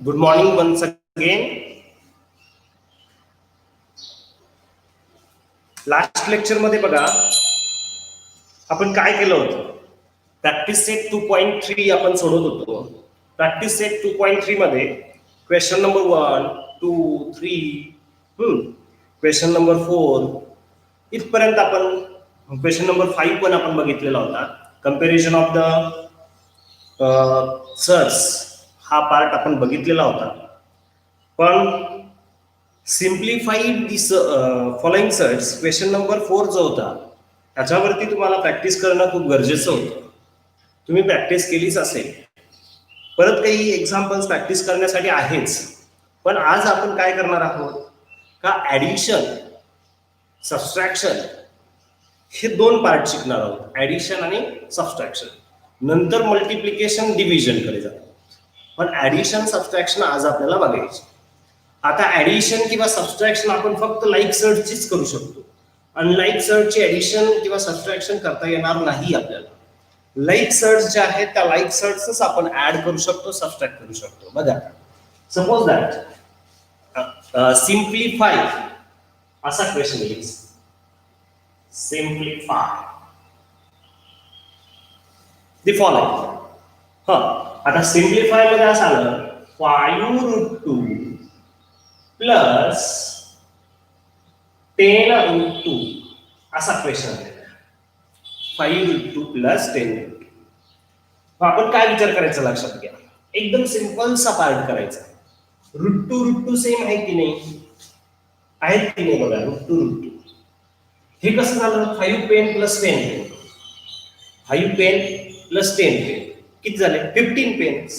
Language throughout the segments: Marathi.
Good morning once again. Last lecture मध्ये बघा आपण काय केलं होतं. प्रॅक्टिस सेट 2.3 आपण सोडवत होतो. प्रॅक्टिस सेट 2.3 मध्ये क्वेश्चन नंबर 1, 2, 3, क्वेश्चन नंबर 4 इथपर्यंत आपण क्वेश्चन नंबर 5 पण आपण बघितलेला होता. कंपॅरिझन ऑफ द सर्स हा पार्ट आपण बघितलेला होता. पण सिम्प्लिफाईड दिस फॉलोइंग सर्च क्वेश्चन नंबर 4 जो होता त्याच्यावरती तुम्हाला प्रॅक्टिस करणं खूप गरजेचं होतं. तुम्ही प्रॅक्टिस केलीच असेल. परत काही एक्झाम्पल्स प्रॅक्टिस करण्यासाठी आहेच. पण आज आपण काय करणार आहोत का ऍडिशन सबस्ट्रॅक्शन हे दोन पार्ट शिकणार आहोत. ऍडिशन आणि सबस्ट्रॅक्शन. नंतर मल्टिप्लिकेशन डिव्हिजन कडे जातो. पण ऍडिशन सबस्ट्रॅक्शन आज आपल्याला बघायचे. आता ऍडिशन किंवा सबस्ट्रॅक्शन आपण फक्त लाईक सर्चचीच करू शकतो. अनलाईक सर्चची ऍडिशन किंवा सबस्ट्रॅक्शन करता येणार नाही आपल्याला. लाईक सर्च जे आहेत त्या लाईक सर्चच आपण ऍड करू शकतो, सबस्ट्रॅक्ट करू शकतो. बघा सपोज दॅट सिम्प्लिफाय असा क्वेश्चन येईल. Simplify the following. आता सिम्प्लिफाय मध्ये असं आलं 5√2 प्लस 10√2 असा क्वेश्चन आहे. 5√2 प्लस 10√2. आपण काय विचार करायचा लक्षात घ्या. एकदम सिंपलसा पार्ट करायचा. √2 सेम आहे की नाही? आहेत की नाही बघा. √2 हे कसं झालं? 5 pen plus 10 pen. 5 pen plus 10 pen किती झाले? 15 पेन्स.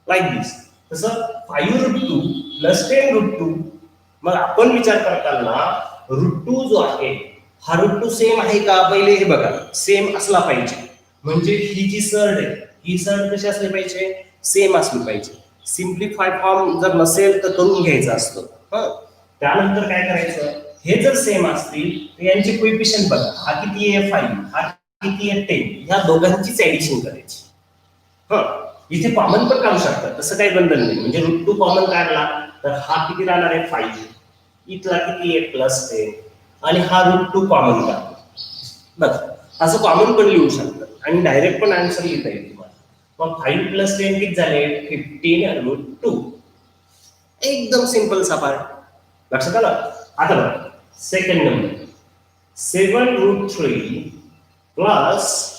लाईक दिस. तसं 5√2 प्लस 10√2. मग आपण विचार करताना √2 जो आहे हा √2 सेम आहे का? पहिले हे बघा सेम असला पाहिजे. म्हणजे ही जी सर्ड आहे ही सर्ड कशी असली पाहिजे? सेम असली पाहिजे. सिम्प्लिफाय फॉर्म जर नसेल तर करून घ्यायचं असतं. त्यानंतर काय करायचं? हे जर सेम असतील तर यांचे कोएफिशिएंट बघा. हा किती आहे? 5. हा किती आहे? 10. ह्या दोघांचीच ऍडिशन करायची. इथे कॉमन पण काढू शकतात. तसं काही बंधन नाही. म्हणजे √2 कॉमन काढला तर हा किती राहणार आहे? 5. इथला किती आहे? प्लस 10. आणि हा √2 कॉमन काढतो. बघा असं कॉमन पण लिहू शकतात आणि डायरेक्ट पण आन्सर लिहिता येईल तुम्हाला. मग 5 प्लस 10 किती झाले? 15√2. एकदम सिंपल सा पार्ट. लक्षात आलं? आता बघा second number 7√3 plus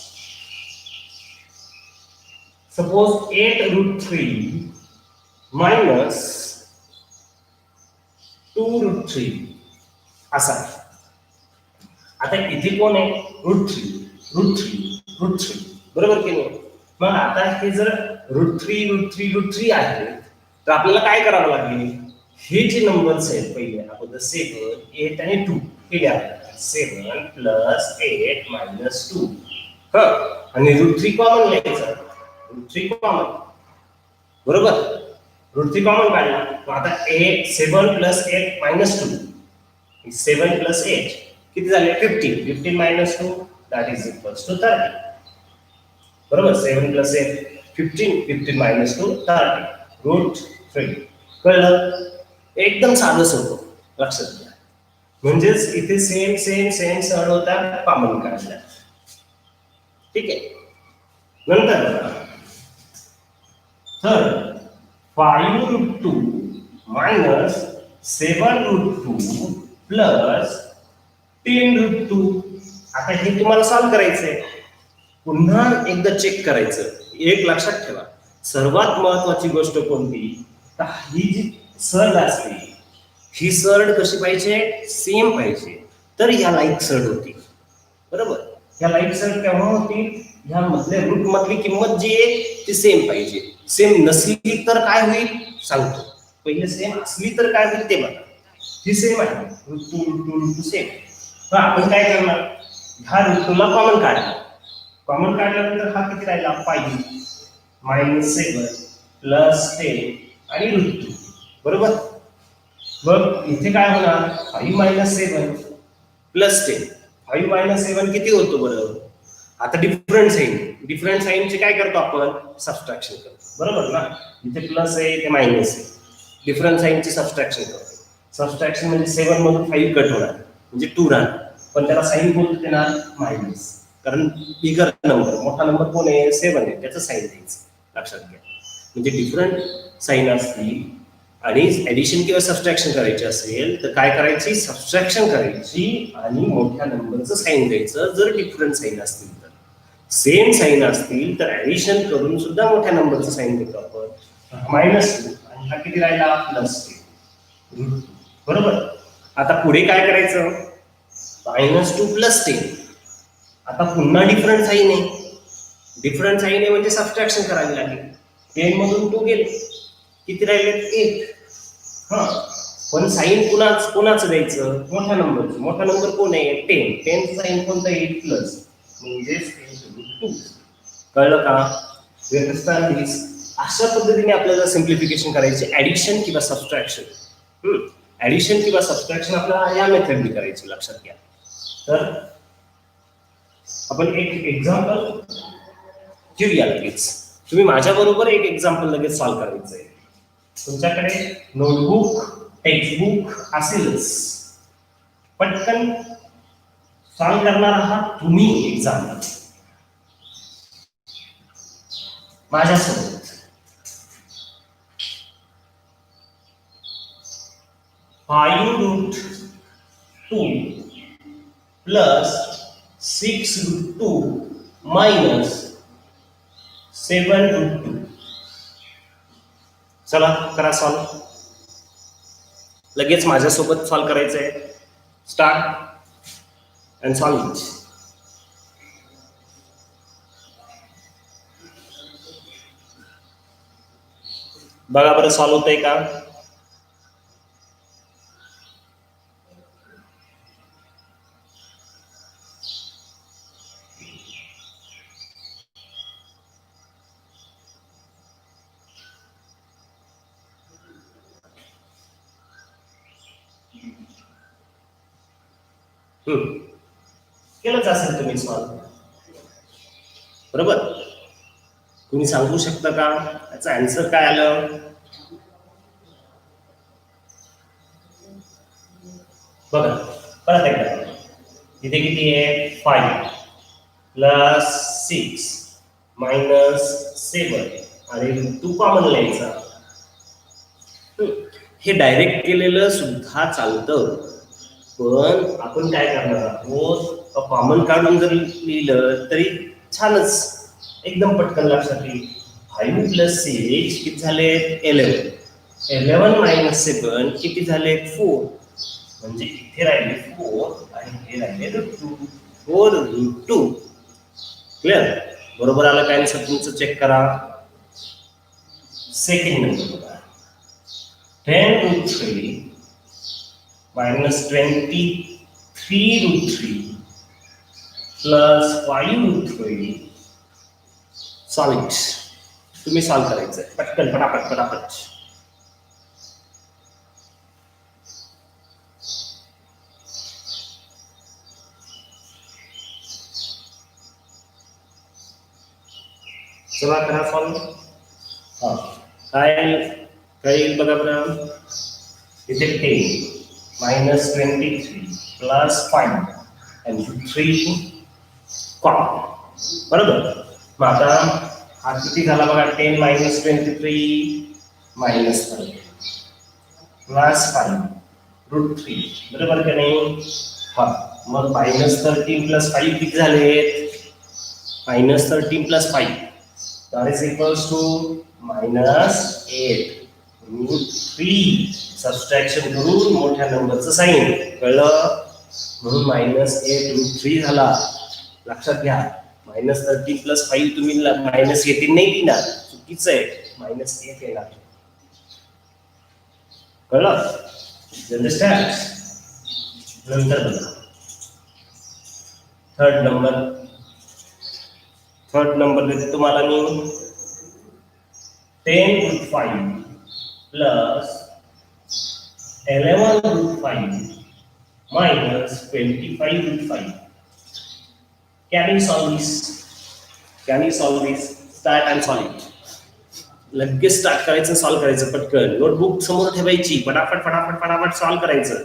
suppose 8√3 minus 2√3 असा. आता इथे कोण आहे? √3 बरोबर की नाही? मग आता हे जर √3 आहे तर आपल्याला काय करावं लागेल? हे जे नंबर्स आहेत पहिले आपण 7, 8 आणि 2 हे द्यावे. 7 प्लस 8 मायनस 2. आणि √3 कॉमन घ्यायचं. √3 कॉमन बरोबर. √3 कॉमन काढला. आता 7 प्लस 8 मायनस 2. 7 प्लस 8 किती झाले? 15. 15 minus 2 that is equals to 30. बरोबर. 7 प्लस 8 15. 15 मायनस 2 30. √3. कळलं? एकदम साधं सोपं. लक्षात घ्या. म्हणजेच इथे सेम सेम सेम सर्ड होता कॉमन काढला. ठीक आहे. नंतर तर 5√2 मायनस 7√2 प्लस 10√2. आता हे तुम्हाला सॉल्व्ह करायचंय. पुन्हा एकदा चेक करायचं. एक लक्षात ठेवा सर्वात महत्वाची गोष्ट कोणती? तर ही जी सर्ड असते ही सर्ड कशी पाहिजे? सेम पाहिजे. तर ह्या लाईक सर्ड होती. बरोबर. ह्या लाईक सर्ड केव्हा होती? ह्या मधल्या रूट मधली किंमत जी आहे ती सेम पाहिजे. सेम नसली तर काय होईल सांगतो. पहिले सेम असली तर काय होईल ते बघा. ही सेम आहे. √2 सेम. तर आपण काय करणार? ह्या √2ला कॉमन काढला. कॉमन काढल्यानंतर हा किती राहिला? 5 मायनस 7 प्लस 10 आणि √2. बरोबर. मग इथे काय होणार? 5 मायनस 7 प्लस 10. 5 मायनस 7 किती होतो बरं? आता डिफरन्स येईल. डिफरंट साईनचे काय करतो आपण, सबट्रॅक्शन करतो, बरोबर ना. इथे प्लस आहे इथे मायनस आहे, डिफरंट साईनचे सबट्रॅक्शन करतो. सबट्रॅक्शन म्हणजे 7 मधून 5 कट होणार म्हणजे 2 राहणार, पण त्याला साईन कोणतं देणार, मायनस, कारण बिगर नंबर, मोठा नंबर कोण आहे, 7 आहे, त्याचं साईन द्यायचं, लक्षात घ्या. म्हणजे डिफरंट साईन असतील आणि ऍडिशन किंवा सबट्रॅक्शन करायची असेल तर काय करायची, सबट्रॅक्शन करायची आणि मोठ्या नंबरचं साईन द्यायचं. जर डिफरंट साईन असतील तर, सेम साईन असतील तर ऍडिशन करून सुद्धा मोठ्या नंबरचं साईन देतो आपण, -2 आणि हा किती राहिला, +10, बरोबर. आता पुढे काय करायचं, -2 + 10. आता पुन्हा डिफरंट साईन आहे, डिफरंट साईन आहे म्हणजे सबट्रॅक्शन करावी लागेल. 10 मधून 2 गेले, किती राहिले, 8. हा, पण साईन कोणाचं द्यायचं, मोठ्या नंबरचं. मोठा नंबर कोण आहे, 10. 10 साईन कोणतं आहे, प्लस, म्हणजे 10 × 2. कळलं का, अशा पद्धतीने आपल्याला सिम्प्लिफिकेशन करायचे, ऍडिशन किंवा सबट्रॅक्शन. ऍडिशन किंवा सबट्रॅक्शन आपल्याला या मेथडने करायची, लक्षात घ्या. तर आपण एक एक्झाम्पल घेऊया लगेच. तुम्ही माझ्या बरोबर एक एक्झाम्पल लगेच सॉल्व्ह करायचं आहे. तुमच्याकडे नोटबुक, टेक्स्टबुक असेलच, पटकन सॉल्व्ह करणार आहात तुम्ही एक्झाम्पल माझ्यासोबत. (5√2 + 6√2 - 7√2). चला करा सॉल्व, लगेच माझ्यासोबत सॉल्व करायचंय. Start and solve it. बघा बरं सॉल्व होतंय का. केलंच असेल तुम्ही सॉल्व, बरोबर. तुम्ही सांगू शकता का याचं आन्सर काय आलं. बघा परत एकदा, इथे किती आहे, 5 + 6 - 7 आणि 2 कॉमन लिहायचा. हे डायरेक्ट केलेलं सुद्धा चालतं, पण आपण काय करणार आहोत, कॉमन काढून जर लिहिलं तरी छानच, एकदम पटकन लक्षात येईल. 5 + 6 किती झाले, 11. 11 - 7 किती झाले, 4. म्हणजे इथे राहिले 4 आणि हे राहिले √2. 4√2. क्लिअर, बरोबर आलं काय आन्सर तुमचं, चेक करा. सेकंड नंबर बघा, 10√3 - 23√3 + 5√3. Solve it. तुम्ही सॉल्व करायचं पटकन, पटापट पटापट. चला करा सॉल्व. हा, काय येईल बघा बरं. इथे 10 - 23 + 5 आणि 3 कॉमन, बरोबर. मग आता हा किती झाला बघा, 10 - 23 - 30 + 5√3, बरोबर का नाही. हा, मग -13 + 5 किती झालेत, -13 + 5 that is equals to -8√3. Subtraction करून मोठ्या नंबरचं साईन, कळलं, म्हणून -8√3 झाला. लक्षात घ्या, -13 + 5 तुम्ही -18 नाही लिहिणार, चुकीचं आहे, -8 येणार. कळलं, अंडरस्टँड. नंतर बघा थर्ड नंबर देते तुम्हाला मी. 10√5 + 11√5 - 25√5. Can you solve this? Can you solve this? Start and solve it. लगेच स्टार्ट करायचं, सॉल्व करायचं पटकन. नोटबुक समोर ठेवायची, फटाफट फटाफट फटाफट सॉल्व करायचं.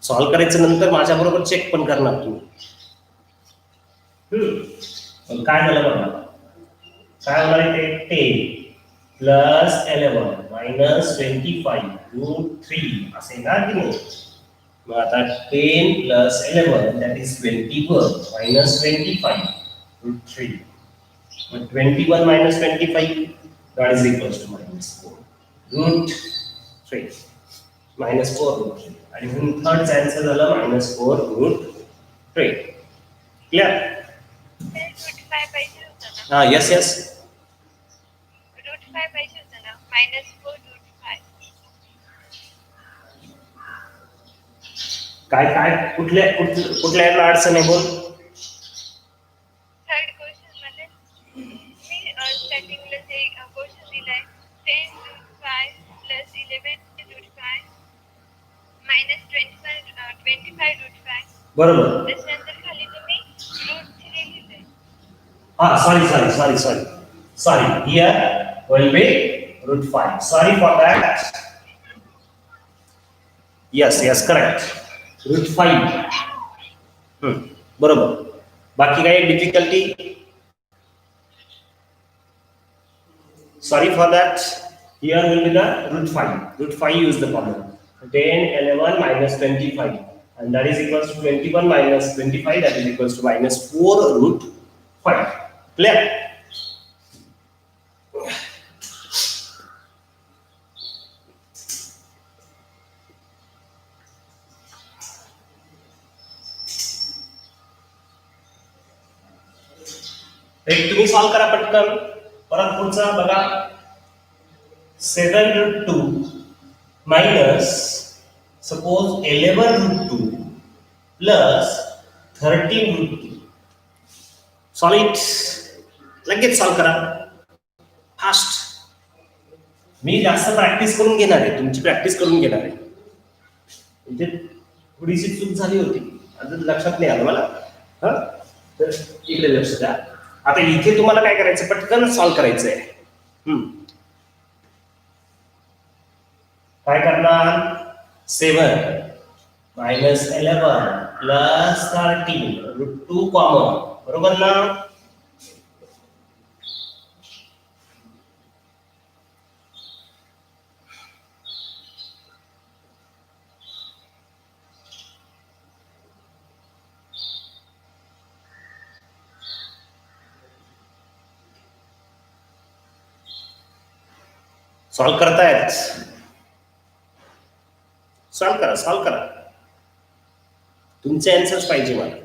सॉल्व करायचं नंतर माझ्या बरोबर चेक पण करणार तुम्ही. काय झालं बघा, काय होणार आहे ते? 10 प्लस 11 मायनस 25 रूट 3 असे ना की नाही? मग आता 10 plus 11 that is 21 minus 25 root 3. मग 21 minus 25 that is equals to minus 4 root 3. Minus 4 root 3. आणि म्हणून थर्ड आन्सर झालं मायनस 4 रूट 3. क्लियर? हा, यस यस. रूट 5 पाहिजे होतं ना, मायनस 4 रूट 5. काय काय कुठल्या याला अडचण आहे बोल? थर्ड क्वेश्चन मध्ये मी स्टार्टिंगला जे क्वेश्चन दिलाय 10 root 5 plus 11 root 5 minus 25 root 5. बरोबर. त्याच्यानंतर खाली तुम्ही रूट 3 लिहिलंय. Ah, sorry. Here will be root 5. Sorry for that. Yes, correct. Root 5. बरोबर. बाकी काही difficulty? Sorry for that. Here will be the root 5. Root 5 use the common. 10, 11 minus 25. And that is equals to 21 minus 25. That is equals to minus 4 root 5. Clear? एक तुम्ही सॉल्व करा पटकन. परत पुढचा बघा. 7 root 2 minus suppose 11 root 2 plus 13 root 2. Solve it. लगेच सॉल्व करा फास्ट. मी जास्त प्रॅक्टिस करून घेणार आहे, तुमची प्रॅक्टिस करून घेणार आहे. म्हणजे थोडीशी चूक झाली होती, आता लक्षात नाही आलं मला. हा, तर इकडे लक्ष द्या. आता इथे तुम्हाला काय करायचं, पटकन सॉल्व करायचंय. काय करणार? 7 मायनस 11 प्लस 13 रूट 2 कॉमन. बरोबर ना? सॉल्व करतायत? सॉल्व करा. तुमचे आन्सर्स पाहिजे मला.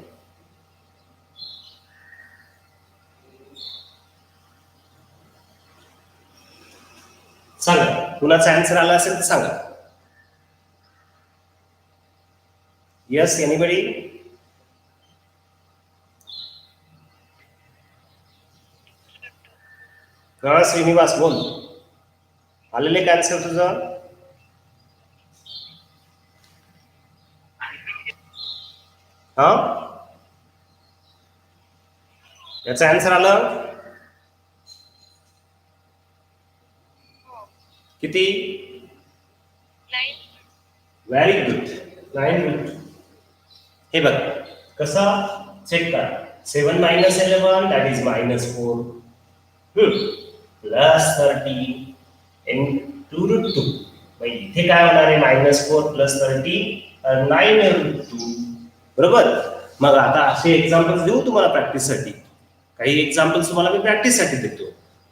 सांगा, कुणाचा आन्सर आला असेल तर सांगा. Yes, anybody? हा, श्रीनिवास बोल. आलेले काय आन्सर तुझं? हा, याचं आन्सर आलं किती? 9. Very good. 9 रूट. हे बघ कसं चेक करा. 7 minus 11 that is minus 4 plus 13 in 2 root 2. इथे काय होणार आहे? Minus 4 plus 13 9 root 2. बरोबर. मग आता असे एक्झाम्पल्स देऊ तुम्हाला प्रॅक्टिससाठी. काही एक्झाम्पल्स तुम्हाला मी प्रॅक्टिससाठी देतो.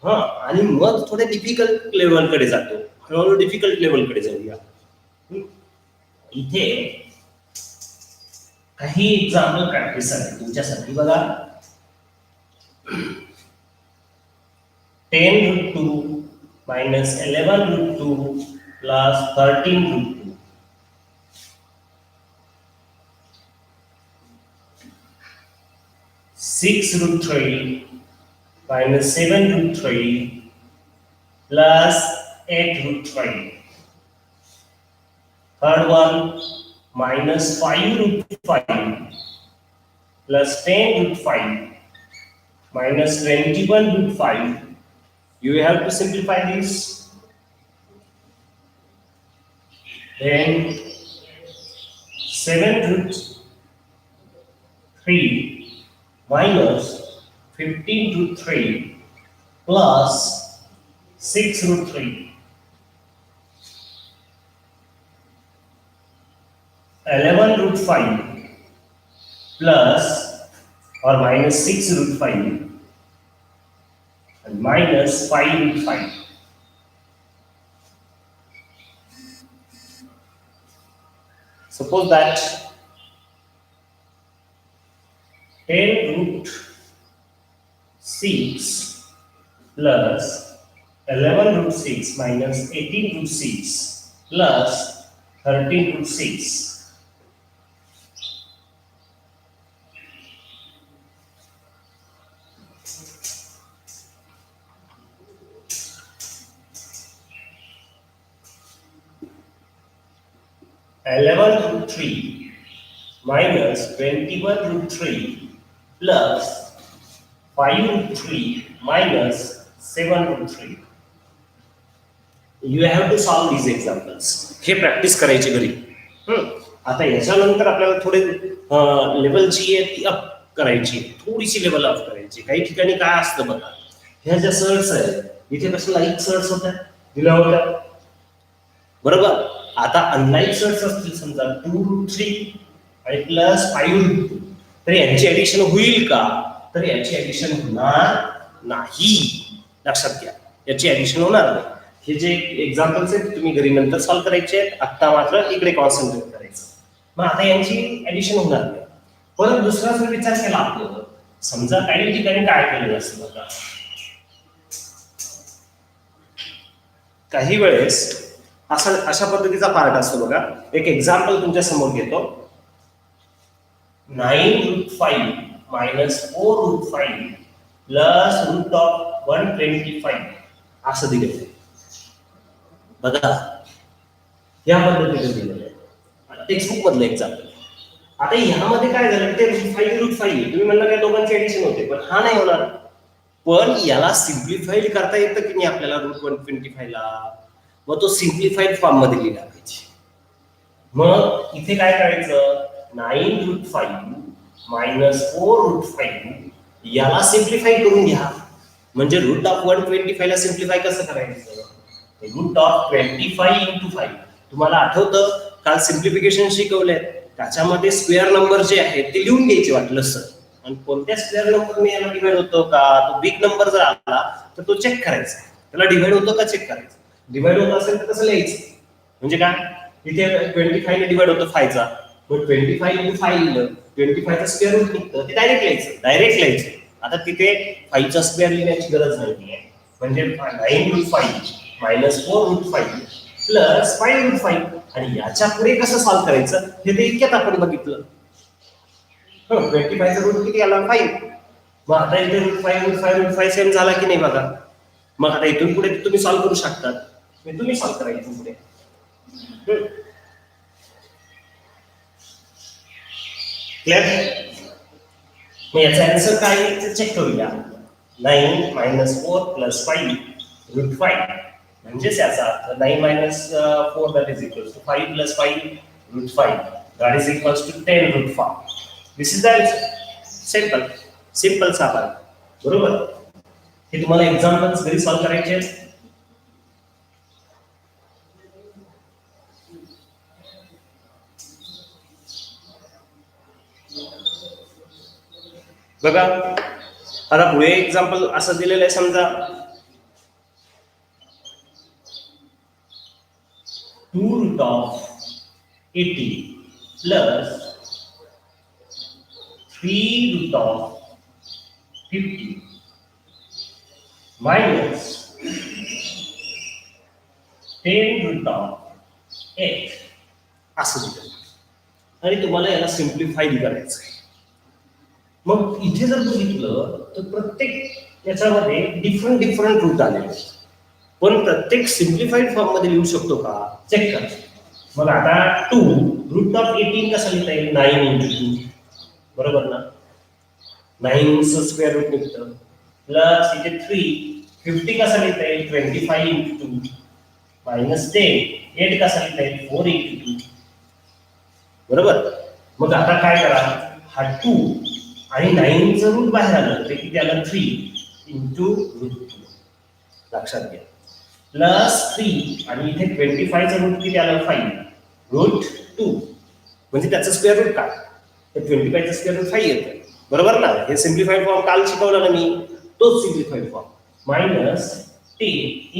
हा, आणि मग थोडे डिफिकल्ट लेवलकडे जातो. हळूहळू डिफिकल्ट लेवलकडे जाऊया. इथे काही एक्झाम्पल प्रॅक्टिससाठी तुमच्यासाठी बघा. 10 root 2 minus 11 root 2 plus 13 root 2. 6 root 3 minus 7 root 3 plus 8 root 3. Third one, minus 5 root 5 plus 10 root 5 minus 21 root 5. You have to simplify this. Then 7 root 3 minus 15 root 3 plus 6 root 3. 11 root 5 plus or minus 6 root 5 and minus 5 root 5. Suppose that 10 root 6 plus 11 root 6 minus 18 root 6 plus 13 root 6. 11 root 3 minus 21 root 3 plus 5 root 3 minus 7 root 3. You have to solve these examples. हे प्रॅक्टिस करायची घरी. आता याच्यानंतर आपल्याला थोडे लेवल जी आहे ती अप करायची, थोडीशी लेवल अप करायची. काही ठिकाणी काय असतं बघा, ह्या ज्या सर्ट्स आहेत इथे कसं लाईक सर्ट्स होत्या दिल्या होत्या बरोबर. आता अनलाईक सर्ट्स असतील समजा 2 रूट 3 आणि प्लस 5 रूट 2, तर यांची ऍडिशन होईल का? तर याची ऍडिशन होणार नाही. लक्षात घ्या, याची ऍडिशन होणार नाही. हे जे एक्झाम्पल्स आहेत तुम्ही घरी नंतर सॉल्व्ह करायचे आहेत, आत्ता मात्र इकडे कॉन्सन्ट्रेट करायचं. मग आता यांची ऍडिशन होणार नाही. परत दुसरा जर विचार केला आपण, समजा काही ठिकाणी काय केलेलं असतं बघा, काही वेळेस अशा पद्धतीचा पार्ट असतो बघा. एक एक्झाम्पल तुमच्या समोर घेतो. 9 root 5 minus 4 root 5 plus root of 125 असं दिलेलं आहे बघा. या पद्धतीने दिलेलं आहे टेक्स्टबुक मधलं एक्झाम्पल. आता ह्यामध्ये काय झालं, ते रूट 5 तुम्ही म्हणला काय दोघांची ऍडिशन होते, पण हा नाही होणार. पण याला सिम्प्लिफाईड करता येतं की नाही आपल्याला रूट 125 ला, मग तो सिम्प्लिफाईड फॉर्म मध्ये लिहिला पाहिजे. मग इथे काय करायचं, 9 रूट 5 मायनस 4 रूट 5 याला सिम्प्लिफाय करून घ्या. म्हणजे रूट ऑफ 125 ला सिम्प्लिफाय कसं करायचं, रूट ऑफ 25 इंटू 5. तुम्हाला आठवतं काल सिम्प्लिफिकेशन शिकवलंय, त्याच्यामध्ये स्क्वेअर नंबर जे आहेत ते लिहून घ्यायचे वाटलं सर. आणि कोणत्या स्क्वेअर नंबरने याला डिवाइड होतो का, तो बिग नंबर जर आला तर तो चेक करायचा, त्याला डिवाइड होतो का चेक करायचं. डिवाइड होत असेल तर कसं लिहायचं, म्हणजे काय, इथे 25 ने डिवाइड होतं 5 चा, मग 25 इंटू 5 लिहिलं, 25 चा स्क्वेअर रूट निघतं, ते डायरेक्ट लिहायचं. आता तिथे 5 चा स्क्वेअर लिहिण्याची गरज नाहीये. म्हणजे 9 root 5 minus 4 root 5 plus 5 root 5. आणि याच्या पुढे कसं सॉल्व्ह करायचं हे ते इतक्यात आपण बघितलं. 25 चा रूट किती आला, 5. मग आता इथे रूट 5 सेम झाला की नाही बघा. मग आता इथून पुढे तुम्ही सॉल्व्ह करू शकता, तुम्ही सॉल्व्ह करा इथून पुढे. क्लिअर. मग याचा आन्सर काय ते चेक करूया. 9 मायनस 4 प्लस 5 रूट 5, म्हणजेच याचा अर्थ 9 minus 4 that is equals to 5 plus 5 root 5 that is equals to 10 root 5. This is the answer. Simple सापा बरोबर. हे तुम्हाला एक्झाम्पल्स घरी सॉल्व्ह करायचे आहेत. बघा आता पुढे एक्झाम्पल असं दिलेलं आहे, समजा 2 root of 80 plus 3 root of 50 minus 10 root of 8 असं दिलं. आणि तुम्हाला याला सिम्प्लिफाय करायचं आहे. मग इथे जर बघितलं तर प्रत्येक याच्यामध्ये डिफरंट रूट आले, पण प्रत्येक सिम्प्लिफाईड फॉर्म मध्ये लिहू शकतो का चेक करा. मग आता 2 रूट ऑफ 18 कसं लिहिता येईल, 9 इंटू 2 बरोबर ना. 9 चं स्क्वेअर रूट निघतं, प्लस इथे 3 50 कसा लिहिता येईल 25 इंटू 2 मायनस 10 8 कसा लिहिता येईल 4 इंटू 2 बरोबर. मग आता काय करा हा 2 आणि 9 चं रूट बाहेर आलं ते किती आलं 3 इंटू रूट 2 लक्षात घ्या प्लस 3 आणि इथे 25 चं रूट किती आलं 5 रूट 2 म्हणजे त्याचं स्क्वेअर रूट काय तर 25 चं स्क्वेअर रूट 5 येतं बरोबर ना. हे सिम्प्लिफाईड फॉर्म काल शिकवला ना मी तोच सिम्प्लिफाईड फॉर्म मायनस 10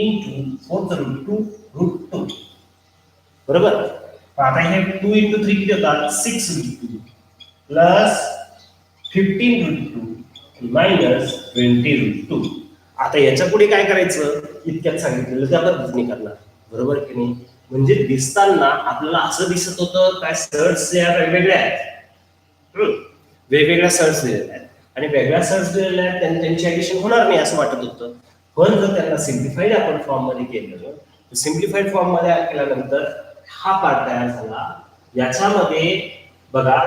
इंटू 4 चं रूट 2 रूट 2 बरोबर. आता हे 2 इंटू 3 किती होतात 6 root 2 plus 15 root 2 minus 20 root 2. आता याच्या पुढे काय करायचं इतक्यात सांगितलेलं त्या पद्धतीने करणार बरोबर की नाही. म्हणजे दिसताना आपल्याला असं दिसत होतं काय सर्ट्स या वेगवेगळ्या आहेत वेगवेगळ्या सर्ट्स दिलेल्या आहेत आणि वेगळ्या सर्ट्स दिलेल्या आहेत त्यांची ऍडिशन होणार नाही असं वाटत होतं. पण जर त्यांना सिम्प्लिफाईड आपण फॉर्म मध्ये केलं तर सिम्प्लिफाईड फॉर्म मध्ये केल्यानंतर हा पार्ट तयार झाला. याच्यामध्ये बघा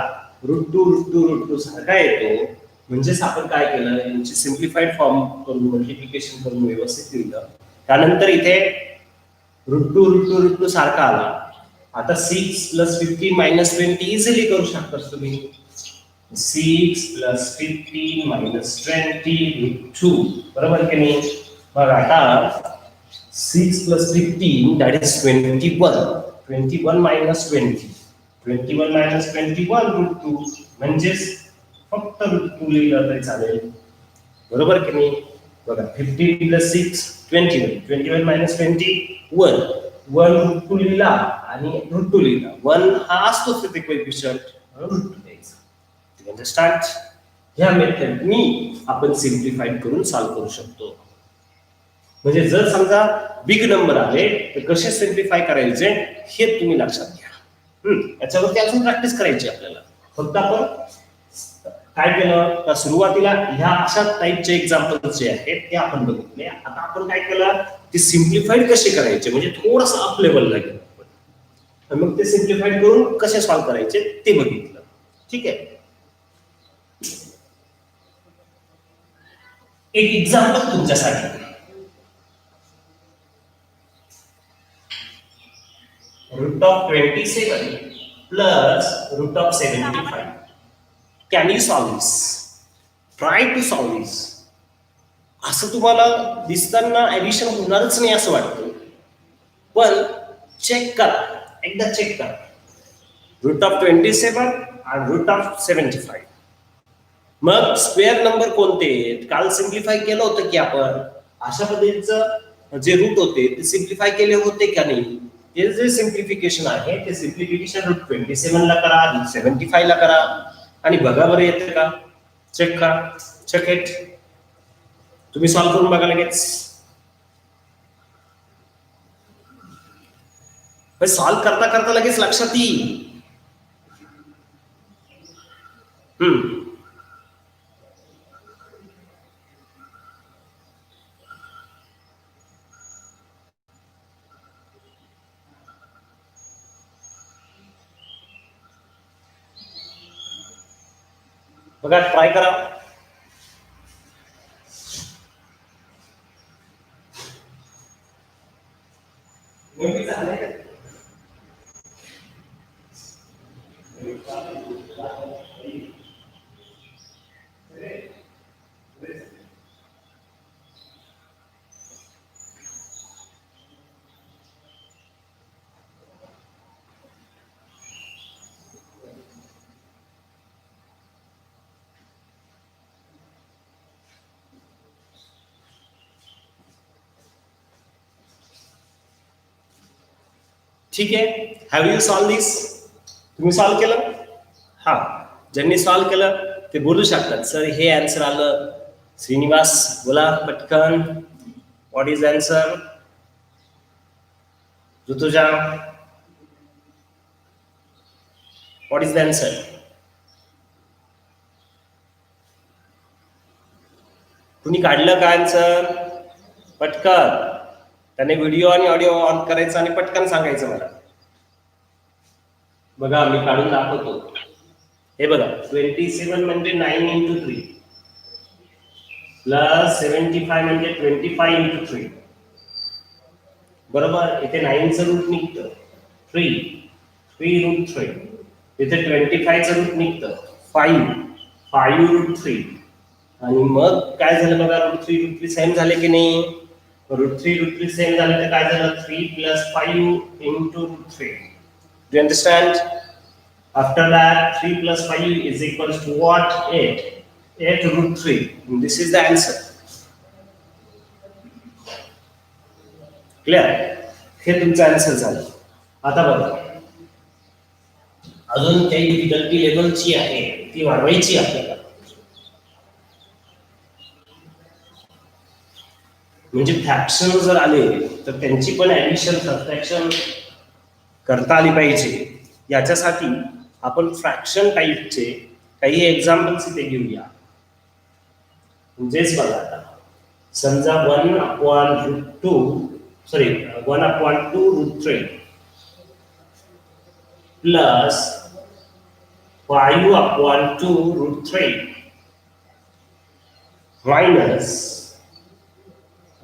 रूट टू सारखा येतो म्हणजेच आपण काय केलं यांची सिम्प्लिफाईड फॉर्म करून मल्टिप्लिकेशन करून व्यवस्थित लिहिलं. त्यानंतर इथे रूट टू सारखा आला. आता 6 प्लस 15 मायनस 20 इझिली करू शकता तुम्ही 6 प्लस 15 मायनस 20 रूट 2 बरोबर की नाही. मग आता 6 plus 15 that is 21 minus 21 minus 21 root 2 म्हणजेच फक्त रूट 2 लिहिलं तरी चालेल बरोबर की नाही. बघा 15 प्लस 6 21 मायनस 21 1 रूट 2 लिहिला आणि रूट 2 लिहिला 1 हा असतोच तिथे कोएफिशियंट रूट 2 द्यायचा. You understand. ह्या मेथडनी आपण सिम्प्लिफाईड करून सॉल्व्ह करू शकतो. म्हणजे जर समजा बिग नंबर आले तर कसे सिम्प्लिफाय करायचे हे तुम्ही लक्षात घ्या. याच्यावरती अजून प्रॅक्टिस करायची आपल्याला. फक्त आपण काय केलं तर सुरुवातीला ह्या अशा टाईपचे एक्झाम्पल जे आहेत ते आपण बघितले. आता आपण काय केलं ते सिम्प्लिफाईड कसे करायचे म्हणजे थोडंसं अप लेवलला गेलो आपण मग ते सिम्प्लिफाईड करून कसे सॉल्व्ह करायचे ते बघितलं. ठीक आहे. एक एक्झाम्पल तुमच्यासाठी root of 27 plus root of 75. Can you solve this? Try to solve this. असं तुम्हाला दिसताना ऍडिशन होणारच नाही असं वाटतं पण चेक करा एकदा चेक करा. रूट ऑफ 27 आणि रूट ऑफ 75 मग स्क्वेअर नंबर कोणते काल सिम्प्लिफाय केलं होतं की आपण अशा पद्धतीचं जे रूट होते ते सिम्प्लिफाय केले होते का नाही. हे जे सिम्प्लिफिकेशन आहे ते सिम्प्लिफिकेशन रूट 27 ला करा रूट 75 ला करा आणि बघा बरं येते का चेक करा. Check it. तुम्ही सॉल्व्ह करून बघा लगेच. सॉल्व्ह करता करता लगेच लक्षात येईल. बघा ट्राय करा. ठीक आहे. हॅव यू सॉल्व दिस. तुम्ही सॉल्व केलं. हा ज्यांनी सॉल्व केलं ते बोलू शकतात सर हे आन्सर आलं. श्रीनिवास बोला पटकन. What is answer. Rutuja what is the answer. कुणी काढलं का आन्सर पटकन. त्याने व्हिडिओ आणि ऑडिओ ऑन करायचं आणि पटकन सांगायचं मला. बघा मी काढून दाखवतो. हे बघा 27 म्हणजे 9 इंटू 3 प्लस 75 म्हणजे 25 इंटू 3 बरोबर. इथे 9चं रूट निघतं 3 रूट 3. इथे 25चं रूट निघतं 5 रूट 3. आणि मग काय झालं बघा, रूट 3 सेम झाले की नाही. रूट 3 सेम झाले तर काय झालं, 3 plus 5 into root 3. Do you understand? After that 3 plus 5 is equals to what, 8 root 3. This is the answer. Clear? हे तुमचं आन्सर झालं. आता बघा, अजून काही डिफिकल्टी लेवलची आहे ती वाढवायची आपल्याला. म्हणजे फ्रॅक्शन जर आले तर त्यांची पण ऍडिशन सबट्रॅक्शन करता आली पाहिजे. याच्यासाठी आपण फ्रॅक्शन टाईपचे काही एक्झाम्पल्स इथे घेऊया. म्हणजेच बघा, आता समजा 1/2 root 3 plus 5/2 root 3 minus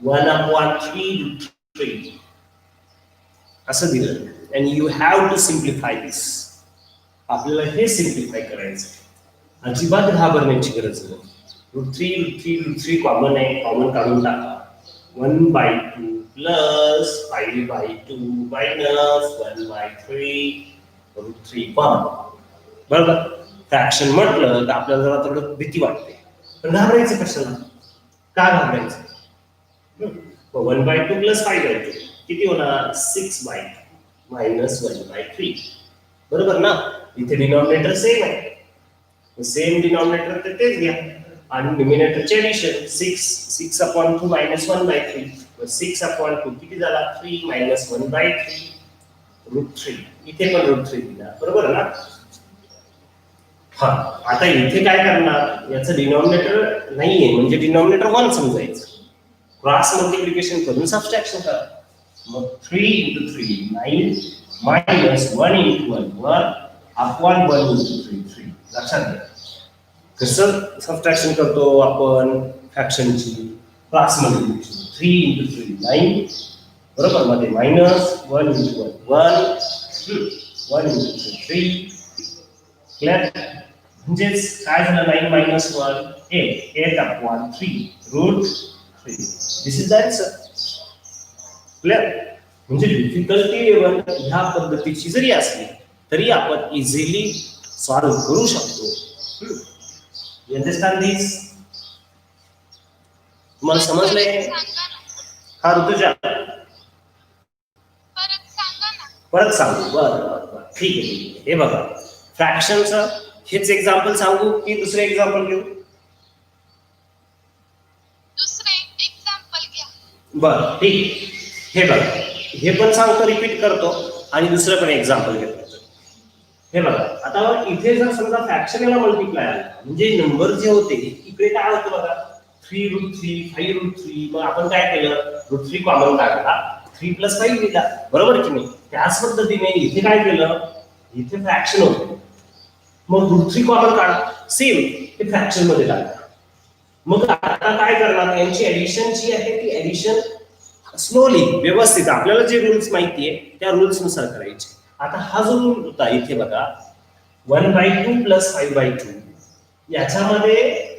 1/3 root 3 असं दिलं. And you have to simplify this. आपल्याला हे सिम्प्लिफाय करायचं. अजिबात घाबरण्याची गरज नाही. रूट 3 कॉमन आहे, कॉमन काढून टाका. 1/2 प्लस 5/2 मायनस 1/3 रूट 3 कॉमन. बरोबर. फ्रॅक्शन म्हटलं तर आपल्याला जरा थोडं भीती वाटते, पण घाबरायचं कशाला? का घाबरायचं? 1/2 प्लस 5/2 किती होणार, 6/2 मायनस 1/3. बरोबर ना. इथे डिनॉमिनेटर सेम आहे, सेम डिनॉमिनेटर तर तेच घ्या. आणि डिनॉमिनेटरचे ऍडिशन 6/2 मायनस 1/3. 6/2 किती झाला, 3 मायनस 1/3 रूट 3. इथे पण रूट 3 दिला. बरोबर ना. हा, आता इथे काय करणार, याचं डिनॉमिनेटर नाहीये म्हणजे डिनॉमिनेटर 1 समजायचं. क्रॉस मल्टिप्लिकेशन करून सबट्रॅक्शन करा. मग 3 into 3 9 minus 1 into 1 upon 1 into 3. लक्षात घ्या कसं सबट्रॅक्शन करतो आपण फ्रॅक्शनची. क्रॉस मल्टिप्लिकेशन 3 इंटू 3 9 बरोबर, मध्ये मायनस 1 इंटू 1 इंटू 3. क्लिअर? म्हणजेच काय झालं, 9 minus 1 8 upon 3 root 3. This is the answer. Clear? म्हणजे डिफिकल्टी लेवल ह्या पद्धतीची जरी असली तरी आपण इझिली सॉल्व्ह करू शकतो. यू अंडरस्टँड दिस? तुम्हाला समजलंय? हा ऋतुजा, परत सांगू. बरं, ठीक आहे. हे बघा, फ्रॅक्शनचं हेच एक्झाम्पल सांगू की दुसरे एक्झाम्पल घेऊ? बरं, ठीक. हे बघा, हे पण सांगतो, रिपीट करतो आणि दुसरं पण एक्झाम्पल घेतो. हे बघा, आता इथे जर समजा फ्रॅक्शन याला मल्टिप्लाय आला म्हणजे नंबर जे होते इकडे काय होतं बघा, 3 रूट 3 5 रूट 3. मग आपण काय केलं, रूट 3 कॉमन काढला, 3 प्लस 5 लिहिला. बरोबर की नाही? त्याच पद्धतीने इथे काय केलं, इथे फ्रॅक्शन होतं, मग रूट 3 कॉमन काढा, सेम हे फ्रॅक्शन मध्ये टाका. मग आता काय करणार, यांची ऍडिशन जी आहे ती ऍडिशन स्लोली व्यवस्थित आपल्याला जे रूल्स माहितीये त्या रूल्स नुसार करायचे. आता हा जो रूल होता इथे बघा, 1/2 प्लस 5/2 याच्यामध्ये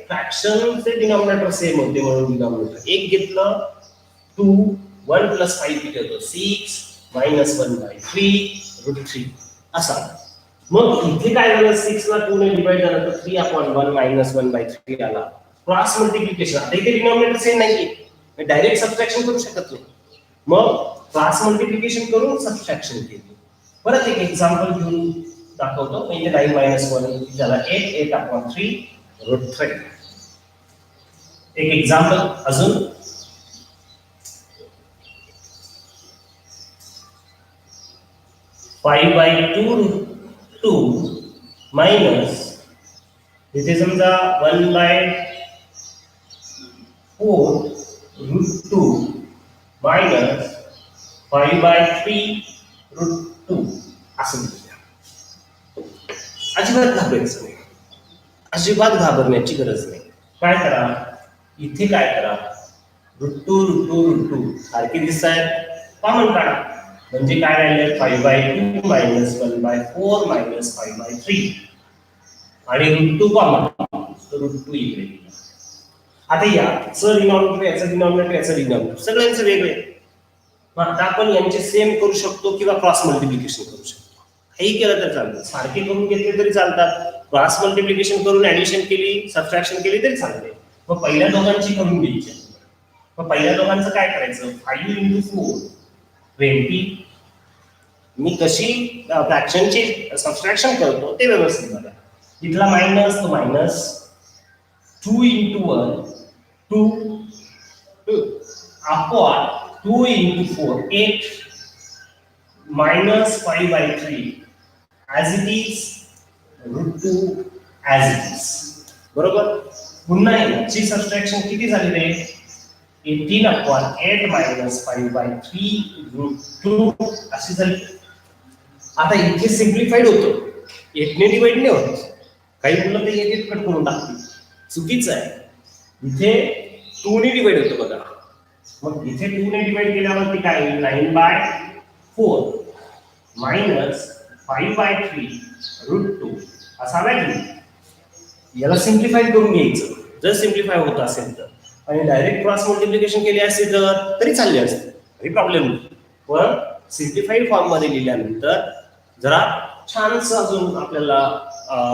फ्रॅक्शनचे डिनॉमिनेटर सेम होते म्हणून डिनॉमिनेटर एक घेतलं. 2 1 प्लस 5 किती होतं, 6 मायनस 1/3 रूट 3 असा. मग इथे काय झालं, 6 ला 2 ने डिवाइड झालं तर 3/1 मायनस 1/3 आला. क्रॉस मल्टिप्लिकेशन, आता इथे डिनॉमिनेटर सेम नाहीये, डायरेक्ट सबट्रॅक्शन करू शकत नाही. मग क्रॉस मल्टिप्लिकेशन करून सबट्रॅक्शन केली. परत एक एक्झाम्पल घेऊन दाखवतो. इथे 9 मायनस 1 झाला 8/3 रूट 3. एक एक्झाम्पल अजून, 5/2 रूट 2 मायनस इथे समजा 1/4 रूट 2 मायनस 5/3 रूट 2 असं लिहूया. अजिबात घाबरायचं नाही, अजिबात घाबरण्याची गरज नाही. काय करा, इथे काय करा, √2 सारखे दिसत आहेत, कॉमन काढा. म्हणजे काय राहिले 5/2 मायनस 1/4 मायनस 5/3 आणि √2 कॉमन, तर √2 इकडे गेला. आता याचं डिनॉमिनेटर याचं डिनॉमिनेटर याचं डिनॉमिनेटर सगळ्यांचं वेगळे. मग आता आपण यांचे सेम करू शकतो किंवा क्रॉस मल्टिप्लिकेशन करू शकतो. हेही केलं तर चालतं, सारखे करून घेतले तरी चालतात, क्रॉस मल्टिप्लिकेशन करून ऍडिशन केली सबट्रॅक्शन केली तरी चालते. मग पहिल्या दोघांची करून घ्यायची. मग पहिल्या दोघांचं काय करायचं, 5 × 4 20. मी कशी फ्रॅक्शनची सबट्रॅक्शन करतो ते व्यवस्थित बघा. इथला मायनस तो minus, 2 × 1 2 upon 2 × 4 8 minus 5/3 as it is √2 as it is. बरोबर. पुन्हा याची सबट्रॅक्शन किती झाली रे, 18/8 minus 5/3 √2 अशी झाली. आता इथे सिम्प्लिफाईड होतो, 8 ने डिवाइड नाही होत. काही मुलं ते 8 कट करून टाकतील, चुकीचं आहे. इथे 2 ने डिवाइड होतो बघा. मग इथे 2 ने डिवाइड केल्यावरती काय होईल, 9/4 मायनस 5/3 √2 असा व्हॅल्यू. याला सिम्प्लिफाय करून घ्यायचं जर सिम्प्लिफाय होत असेल तर, आणि डायरेक्ट क्रॉस मल्टिप्लिकेशन केली असेल तर तरी चालले असते, काही प्रॉब्लेम नाही. पण सिम्प्लिफाईड फॉर्म मध्ये लिहिल्यानंतर जरा छानच अजून आपल्याला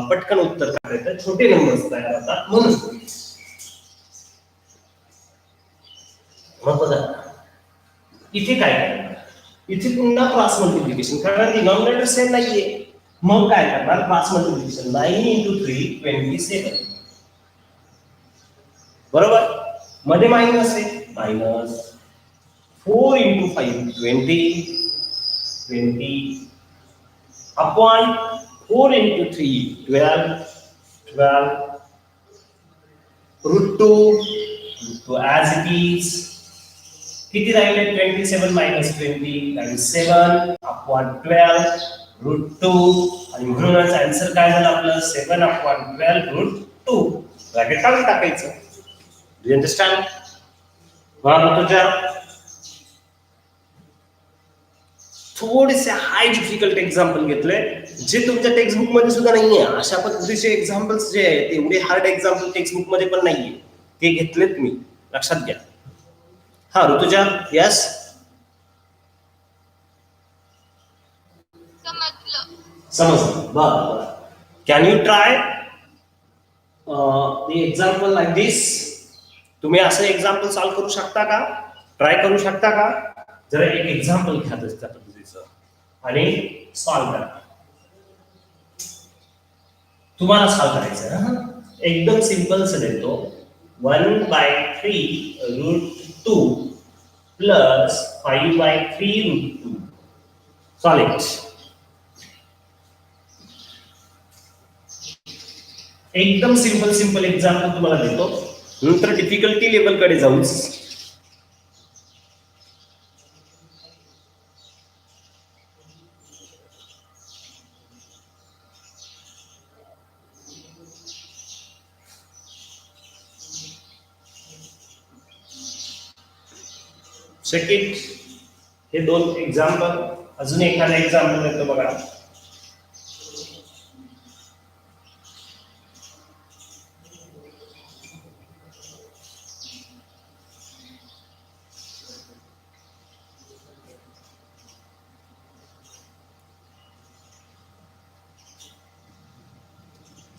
पटकन उत्तर काढायचं, छोटे नंबर्स तयार होतात म्हणून. मग बघा इथे काय करणार, इथे पुन्हा क्रॉस मल्टिप्लिकेशन, कारण डिनॉमिनेटर सेम नाहीये. मग काय करणार, क्रॉस मल्टिप्लिकेशन 9 × 3 27. बरोबर. मध्ये मायनस आहे, minus 4 × 5 20 upon 4 × 3 12 √2 as it is. किती राहिले, 27 minus 20 that is 7 upon 12 √2. आणि म्हणूनच आन्सर काय झालं आपलं, 7 upon 12 √2. ब्रॅकेट काढून टाकायचं. Do you understand? थोडेसे हाय डिफिकल्ट एक्झाम्पल घेतले जे तुमच्या टेक्स्टबुक मध्ये सुद्धा नाहीये. अशा पद्धतीचे एक्झाम्पल्स जे आहेत एवढे हार्ड एक्झाम्पल टेक्स्टबुक मध्ये पण नाहीये, ते घेतलेत मी, लक्षात घ्या. हा ऋतुजा, यस समजलं. बरं. Can you try the example like this? तुम्ही असं एक्झाम्पल सॉल्व्ह करू शकता का, ट्राय करू शकता का? जरा एक एक्झाम्पल घ्या त्या पद्धतीचं आणि सॉल्व्ह करा. तुम्हाला सॉल्व्ह करायचं एकदम सिंपल देतो. 1/3 √2 प्लस 5/3 √2 सॉल्व्ह. एकदम सिंपल एक्झाम्पल तुम्हाला देतो, नंतर डिफिकल्टी लेवल कडे जाऊ. Check it. हे 2 एक्झाम्पल. अजून एखादा एक्झाम्पल देतो बघा.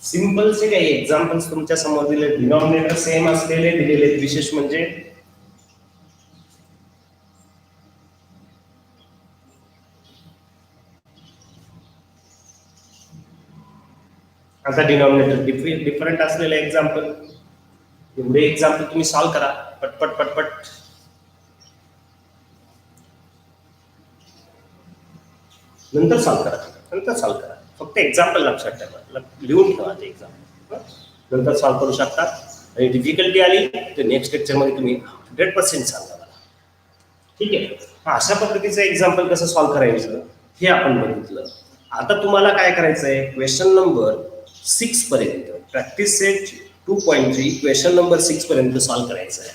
सिंपलचे काही एक्झाम्पल्स तुमच्या समोर दिले, डिनॉमिनेटर सेम असलेले दिलेले. विशेष म्हणजे आता डिनॉमिनेटर डिफरंट असलेले एक्झाम्पल. एवढे एक्झाम्पल तुम्ही सॉल्व्ह करा पटपट पटपट. नंतर सॉल्व्ह करा. फक्त एक्झाम्पल लक्षात ठेवा, लिहून ठेवा ते एक्झाम्पल, नंतर सॉल्व्ह करू शकता. आणि डिफिकल्टी आली तर नेक्स्ट लेक्चर मध्ये तुम्ही 100% सांगा मला. ठीक आहे. अशा पद्धतीचं एक्झाम्पल कसं सॉल्व्ह करायचं हे आपण बघितलं. आता तुम्हाला काय करायचं आहे, क्वेश्चन नंबर 6 पर्यंत प्रॅक्टिस सेट 2.3 क्वेश्चन नंबर 6 पर्यंत सॉल्व्ह करायचं आहे.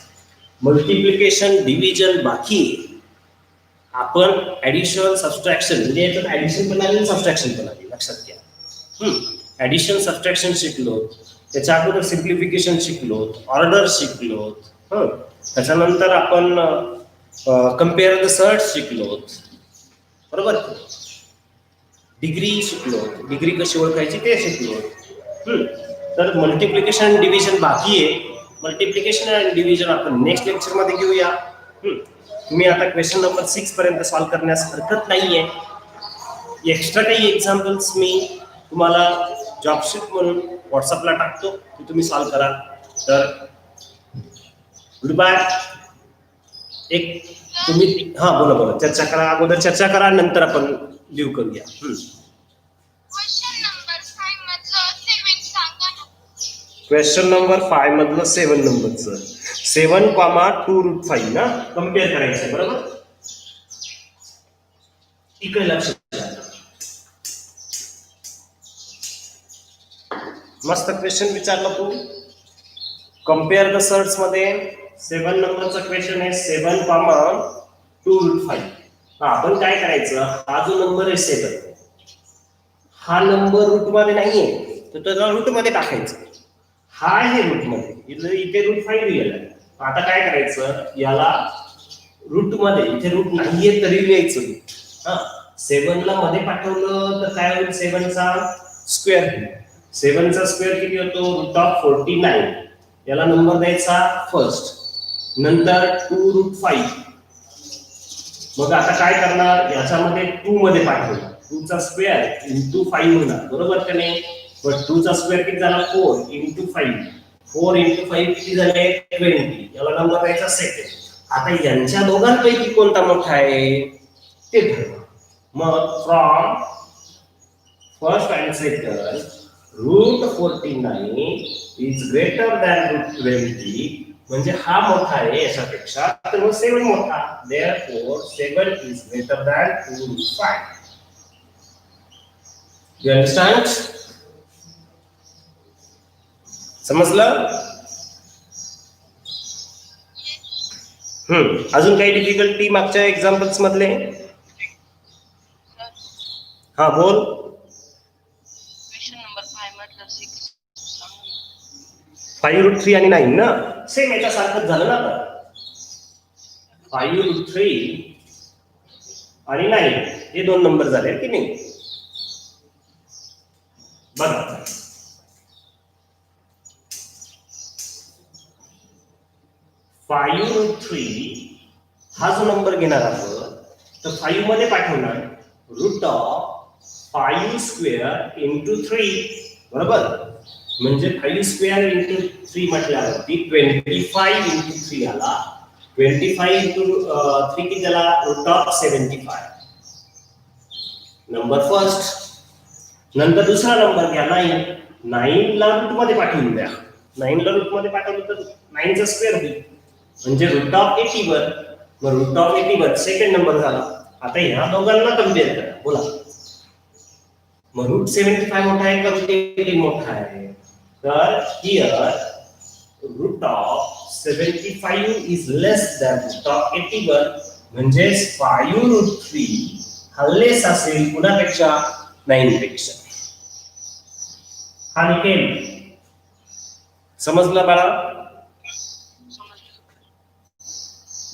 मल्टिप्लिकेशन डिव्हिजन बाकी आहे. आपण ऍडिशन सबट्रॅक्शन म्हणजे याच्यात ऍडिशन पण आली सबट्रॅक्शन पण आली, लक्षात घ्या. ऍडिशन सबट्रॅक्शन शिकलो, त्याच्या अगोदर सिम्प्लिफिकेशन शिकलो, ऑर्डर शिकलो. त्याच्यानंतर आपण कम्पेअर द सर्ट्स शिकलो, बरोबर. डिग्री शिकलो, डिग्री कशी ओळखायची ते शिकलो. तर मल्टिप्लिकेशन डिव्हिजन बाकी आहे. मल्टिप्लिकेशन आणि डिव्हिजन आपण नेक्स्ट लेक्चर मध्ये घेऊया. तुम्ही आता क्वेश्चन नंबर 6 पर्यंत सॉल्व्ह करण्यास हरकत नाहीये. एक्स्ट्रा काही एक्झाम्पल्स मी तुम्हाला जॉबशीट म्हणून व्हॉट्सअपला टाकतो, की तुम्ही सॉल्व्ह करा. तर गुड बाय. एक तुम्ही बोला बोला, चर्चा करा, अगोदर चर्चा करा, नंतर आपण लिव करूया. क्वेश्चन नंबर 5 मधलं 7 नंबरचं 7,2√5 ना कम्पेअर करायचं, बरोबर. ठीक आहे, लक्षात घ्या. मस्त क्वेश्चन विचारला तू. कम्पेअर द सर्ट्स मध्ये 7 नंबरचा क्वेश्चन आहे 7,2√5. आपण काय करायचं, हा जो नंबर आहे 7, हा नंबर रूट मध्ये नाहीये, तर त्याला रूट मध्ये टाकायचं. हा आहे रूट मध्ये, इथे रूट 5 लिहिलं आहे. आता काय करायचं, याला रूट मध्ये, इथे रूट नाहीये तरी लिहायचं. 7 ला मध्ये पाठवलं तर काय होईल, 7चा स्क्वेअर. 7चा स्क्वेअर किती होतो, √49. याला नंबर द्यायचा फर्स्ट, नंतर 2√5. मग आता काय करणार, याच्यामध्ये 2 मध्ये पाठवलं, 2चा स्क्वेअर इंटू 5 होणार, बरोबर का नाही. पण 2चा स्क्वेअर किती झाला, 4 इंटू 5. 4 इंटू 5 किती झाले, 20. याला नंबर द्यायचा सेकंड. आता यांच्या दोघांपैकी कोणता मोठा आहे ते ठरवा. मग from first and second, √49 is greater than √20, म्हणजे हा मोठा आहे याच्यापेक्षा, तर मग 7 मोठा. Therefore 7 is greater than 2√5. You understand? समजलं? अजून काही डिफिकल्टी मागच्या एक्झाम्पल्स मधले? बोल. क्वेश्चन नंबर 5 मधलं 6 5√3 आणि 9 ना, सेम याच्यासारखंच झालं ना. आता 5√3 आणि 9 हे 2 नंबर झाले की नाही. बघा, 5√3 हा जो नंबर घेणार आपण, तर 5 मध्ये पाठवणार √5² इंटू 3, बरोबर. म्हणजे 5² इंटू 3 म्हटल्यावरती 25 इंटू 3 आला. 25 इंटू 3 किती झाला, √75. Number first. नंतर दुसरा नंबर घ्या 9. 9 ला रूट मध्ये पाठवून द्या. 9 ला रूट मध्ये पाठवलं तर 9चा स्क्वेअर होईल, म्हणजे √81. मग √81 सेकंड नंबर झाला. आता ह्या दोघांना कम्पेअर करा, बोला. मग √75 मोठा आहे का √80 मोठा आहे, तर हिअर √75 इज लेस दॅन √81, म्हणजे 5√3 हा लेस असेल कुणापेक्षा, 9 पेक्षा. हा निकेल. समजलं बाळा?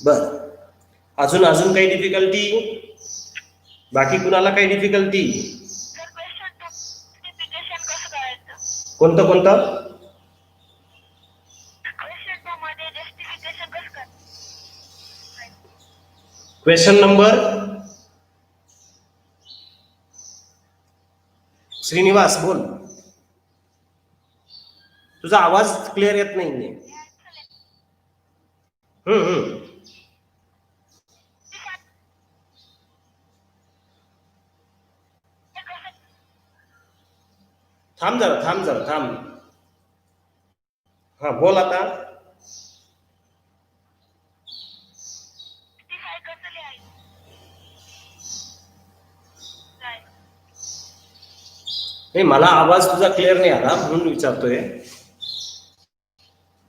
बर. अजून काही डिफिकल्टी बाकी, कुणाला काही डिफिकल्टी? कोणतं क्वेश्चन नंबर? श्रीनिवास बोल, तुझा आवाज क्लिअर येत नाहीये. थांब जरा. बोल आता. नाही, मला आवाज तुझा क्लिअर नाही आला म्हणून विचारतोय.